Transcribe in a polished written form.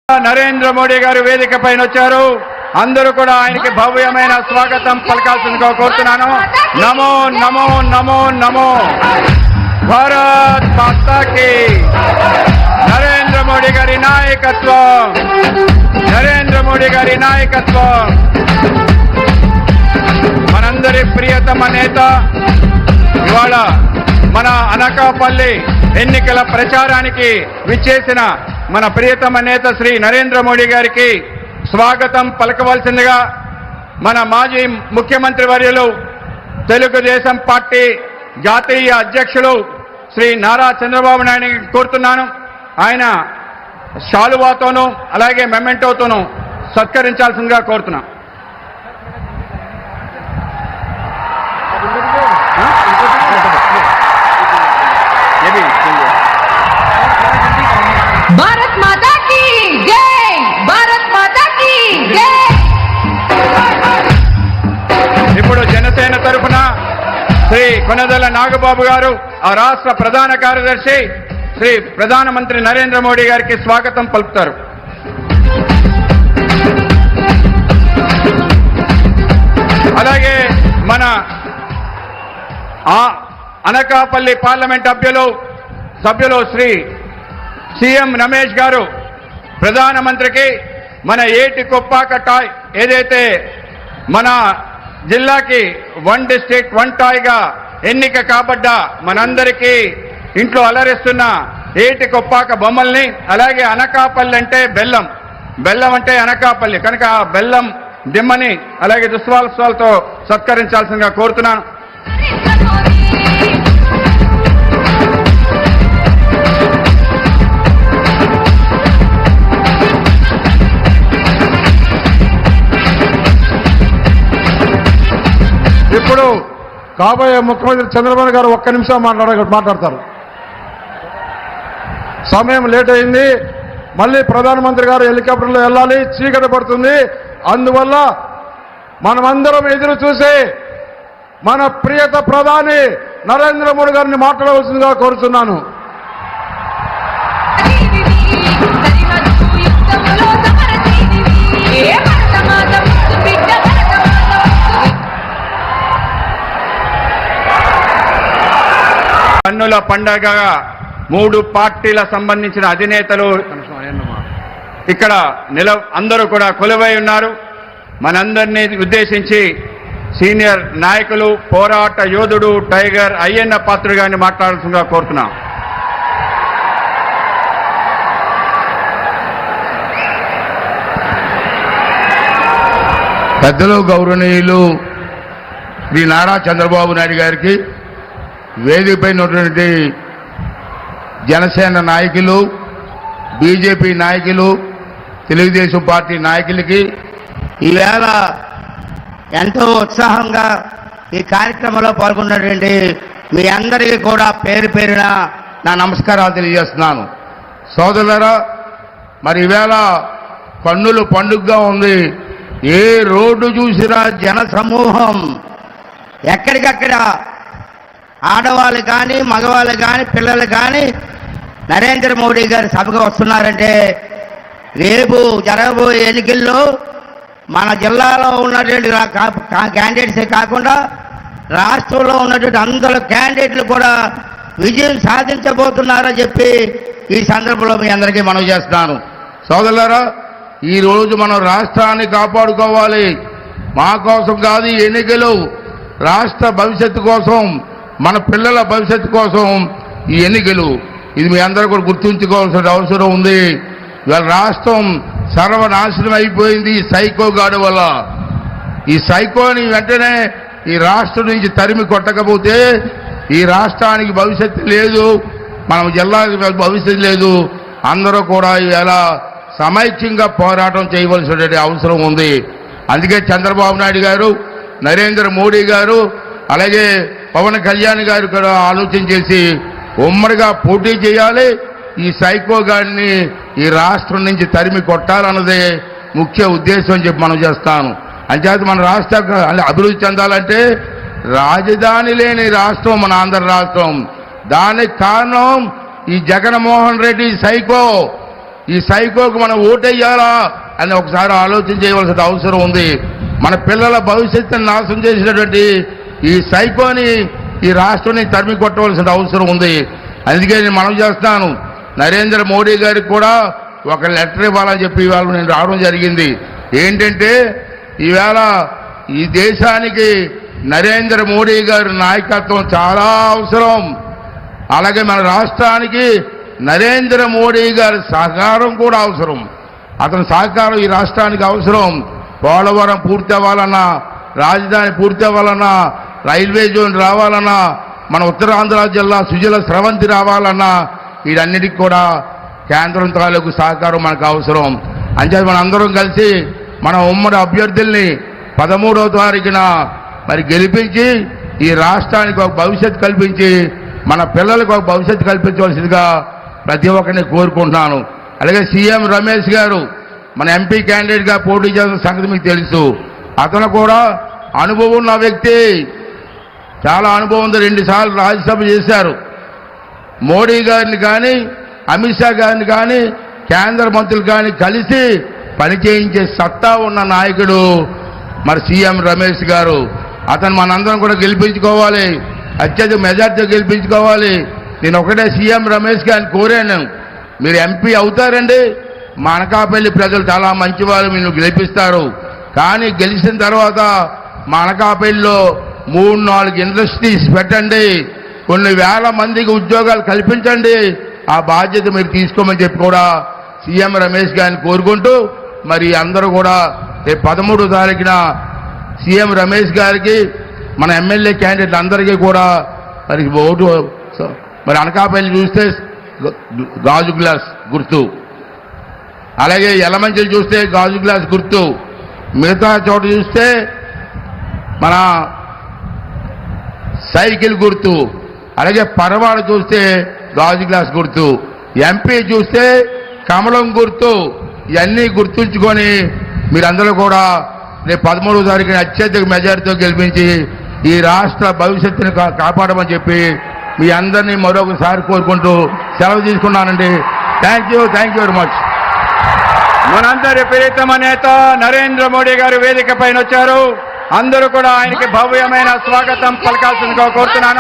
నరేంద్ర మోడీ గారు వేదిక పైన వచ్చారు. అందరూ కూడా ఆయనకి భవ్యమైన స్వాగతం పలకాల్సిందిగా కోరుతున్నాను. నమో నమో నమో నమో భారత్ మాతాకి. నరేంద్ర మోడీ గారి నాయకత్వం, నరేంద్ర మోడీ గారి నాయకత్వం. మనందరి ప్రియతమ నేత ఇవాళ మన అనకాపల్లి ఎన్నికల ప్రచారానికి విచ్చేసిన మన ప్రియతమ నేత శ్రీ నరేంద్ర మోడీ గారికి స్వాగతం పలకవలసిందిగా మన మాజీ ముఖ్యమంత్రి వర్యులు, తెలుగుదేశం పార్టీ జాతీయ అధ్యక్షులు శ్రీ నారా చంద్రబాబు నాయుడు కోరుతున్నాను. ఆయన శాలువాతోనూ అలాగే మెమెంటోతోనూ సత్కరించాల్సిందిగా కోరుతున్నాను. भारत माता की जय, भारत माता की जय. ఇప్పుడు జనసేన తరఫున శ్రీ కొనదల నాగబాబు గారు, ఆ రాష్ట్ర ప్రధాన కార్యదర్శి, శ్రీ ప్రధానమంత్రి నరేంద్ర మోడీ గారికి స్వాగతం పలుకుతారు. అలాగే మన అనకాపల్లి పార్లమెంట్ సభ్యులు శ్రీ సీఎం రమేష్ గారు ప్రధానమంత్రికి మన ఏటి కొప్పాక టాయ్ ఏదైతే మన జిల్లాకి 1 డిస్ట్రిక్ట్ 1 టాయ్గా ఎన్నిక కాబడ్డ మనందరికీ ఇంట్లో అలరిస్తున్న ఏటి కొప్పాక బొమ్మల్ని, అలాగే అనకాపల్లి అంటే బెల్లం అంటే అనకాపల్లి కనుక ఆ బెల్లం దిమ్మని అలాగే దుస్వాలతో సత్కరించాల్సిందిగా కోరుతున్నాను. ఇప్పుడు కాబోయే ముఖ్యమంత్రి చంద్రబాబు గారు ఒక్క నిమిషం మాట్లాడతారు. సమయం లేట్ అయింది. మళ్ళీ ప్రధానమంత్రి గారు హెలికాప్టర్లో వెళ్ళాలి, చీకటి పడుతుంది. అందువల్ల మనమందరం ఎదురు చూసి మన ప్రియత ప్రధాని నరేంద్ర మోడీ గారిని మాట్లాడవలసిందిగా కోరుతున్నాను. పన్నుల పండగగా 3 పార్టీల సంబంధించిన అధినేతలు ఇక్కడ అందరూ కూడా కొలువై ఉన్నారు. మనందరినీ ఉద్దేశించి సీనియర్ నాయకులు, పోరాట యోధుడు టైగర్ అయ్యన్న పాత్రుడు గారిని మాట్లాడాల్సిందిగా కోరుతున్నాం. పెద్దలు గౌరవనీయులు శ్రీ నారా చంద్రబాబు నాయుడు గారికి, వేదికపై ఉన్నటువంటి జనసేన నాయకులు, బీజేపీ నాయకులు, తెలుగుదేశం పార్టీ నాయకులకి ఈవేళ ఎంతో ఉత్సాహంగా ఈ కార్యక్రమంలో పాల్గొన్నటువంటి మీ అందరికీ కూడా పేరు పేరున నా నమస్కారాలు తెలియజేస్తున్నాను. సోదరులారా, మరి ఈవేళ కన్నుల పండుగగా ఉంది. ఏ రోడ్డు చూసినా జన సమూహం, ఎక్కడికక్కడ ఆడవాళ్ళు కానీ మగవాళ్ళు కానీ పిల్లలు కానీ నరేంద్ర మోడీ గారి సభకు వస్తున్నారంటే రేపు జరగబోయే ఎన్నికల్లో మన జిల్లాలో ఉన్నటువంటి క్యాండిడేట్సే కాకుండా రాష్ట్రంలో ఉన్నటువంటి అందరూ క్యాండిడేట్లు కూడా విజయం సాధించబోతున్నారని చెప్పి ఈ సందర్భంలో మీ అందరికీ మనవి చేస్తున్నాను. సోదరులారా, ఈరోజు మనం రాష్ట్రాన్ని కాపాడుకోవాలి. మా కోసం కాదు ఈ ఎన్నికలు, రాష్ట్ర భవిష్యత్తు కోసం, మన పిల్లల భవిష్యత్తు కోసం ఈ ఎన్నికలు. ఇది మీ అందరూ కూడా గుర్తుంచుకోవాల్సిన అవసరం ఉంది. ఇవాళ రాష్ట్రం సర్వనాశనం అయిపోయింది ఈ సైకో గాడి వల్ల. ఈ సైకోని వెంటనే ఈ రాష్ట్రం నుంచి తరిమి కొట్టకపోతే ఈ రాష్ట్రానికి భవిష్యత్తు లేదు, మన జిల్లాకి భవిష్యత్తు లేదు. అందరూ కూడా ఇవాళ సమైక్యంగా పోరాటం చేయవలసినటువంటి అవసరం ఉంది. అందుకే చంద్రబాబు నాయుడు గారు, నరేంద్ర మోడీ గారు, అలాగే పవన్ కళ్యాణ్ గారు కూడా ఆలోచన చేసి ఉమ్మడిగా పోటీ చేయాలి. ఈ సైకో గాడిని ఈ రాష్ట్రం నుంచి తరిమి కొట్టాలన్నదే ముఖ్య ఉద్దేశం అని చెప్పి మనం చేస్తాను. అంచేత మన రాష్ట్ర అభివృద్ధి చెందాలంటే రాజధాని లేని రాష్ట్రం మన ఆంధ్ర రాష్ట్రం. దానికి కారణం ఈ జగన్మోహన్ రెడ్డి సైకో. ఈ సైకోకు మనం ఓటేయాలా అని ఒకసారి ఆలోచన చేయవలసిన అవసరం ఉంది. మన పిల్లల భవిష్యత్తును నాశనం చేసినటువంటి ఈ సైకోని ఈ రాష్ట్రాన్ని తరిమి కొట్టవలసిన అవసరం ఉంది. అందుకే నేను మనవి చేస్తాను, నరేంద్ర మోడీ గారికి కూడా ఒక లెటర్ ఇవ్వాలని చెప్పి ఇవాళ నేను రావడం జరిగింది. ఏంటంటే ఈవేళ ఈ దేశానికి నరేంద్ర మోడీ గారి నాయకత్వం చాలా అవసరం. అలాగే మన రాష్ట్రానికి నరేంద్ర మోడీ గారి సహకారం కూడా అవసరం. అతని సహకారం ఈ రాష్ట్రానికి అవసరం. పోలవరం పూర్తి అవ్వాలన్నా, రాజధాని పూర్తి అవ్వాలన్నా, రైల్వే జోన్ రావాలన్నా, మన ఉత్తరాంధ్ర జిల్లా సుజల స్రవంతి రావాలన్నా వీటన్నిటికి కూడా కేంద్రం తాలూకు సహకారం మనకు అవసరం. అంచేత మన అందరం కలిసి మన ఉమ్మడి అభ్యర్థుల్ని 13వ తారీఖున మరి గెలిపించి ఈ రాష్ట్రానికి ఒక భవిష్యత్తు కల్పించి మన పిల్లలకు ఒక భవిష్యత్తు కల్పించవలసిందిగా ప్రతి ఒక్కరిని కోరుకుంటున్నాను. అలాగే సీఎం రమేష్ గారు మన ఎంపీ క్యాండిడేట్గా పోటీ చేసిన సంగతి మీకు తెలుసు. అతను కూడా అనుభవం ఉన్న వ్యక్తి, చాలా అనుభవం ఉంది. 2 సార్లు రాజ్యసభ చేశారు. మోడీ గారిని కానీ అమిత్ షా గారిని కానీ కేంద్ర మంత్రులు కానీ కలిసి పనిచేయించే సత్తా ఉన్న నాయకుడు మరి సీఎం రమేష్ గారు. అతను మనందరం కూడా గెలిపించుకోవాలి, అత్యధిక మెజార్టీ గెలిపించుకోవాలి. నేను ఒకటే సీఎం రమేష్ గారిని కోరాను, మీరు ఎంపీ అవుతారండి, మా అనకాపల్లి ప్రజలు చాలా మంచివారు, మీరు గెలిపిస్తారు. కానీ గెలిచిన తర్వాత మా అనకాపల్లిలో 3-4 ఇండస్ట్రీస్ పెట్టండి, కొన్ని వేల మందికి ఉద్యోగాలు కల్పించండి, ఆ బాధ్యత మీరు తీసుకోమని చెప్పి కూడా సీఎం రమేష్ గారిని కోరుకుంటూ మరి అందరూ కూడా రేపు 13వ తారీఖున సీఎం రమేష్ గారికి మన ఎమ్మెల్యే క్యాండిడేట్ అందరికీ కూడా మరి ఓటు, మరి అనకాపల్లి చూస్తే గాజు గ్లాస్ గుర్తు, అలాగే యలమంచిలి చూస్తే గాజు గ్లాస్ గుర్తు, మిగతా చోట చూస్తే మన సైకిల్ గుర్తు, అలాగే పరవాడ చూస్తే గాజు గ్లాస్ గుర్తు, ఎంపీ చూస్తే కమలం గుర్తు. ఇవన్నీ గుర్తుంచుకొని మీరందరూ కూడా రేపు 13వ తారీఖున అత్యధిక మెజారిటీతో గెలిపించి ఈ రాష్ట్ర భవిష్యత్తుని కాపాడమని చెప్పి మీ అందరినీ మరొకసారి కోరుకుంటూ సెలవు తీసుకున్నానండి. Thank you very much. మనందరి ప్రియతమ నేత నరేంద్ర మోడీ గారు వేదిక పైన వచ్చారు. అందరూ కూడా ఆయనకి భవ్యమైన స్వాగతం పలకాల్సిందిగా కోరుతున్నాను.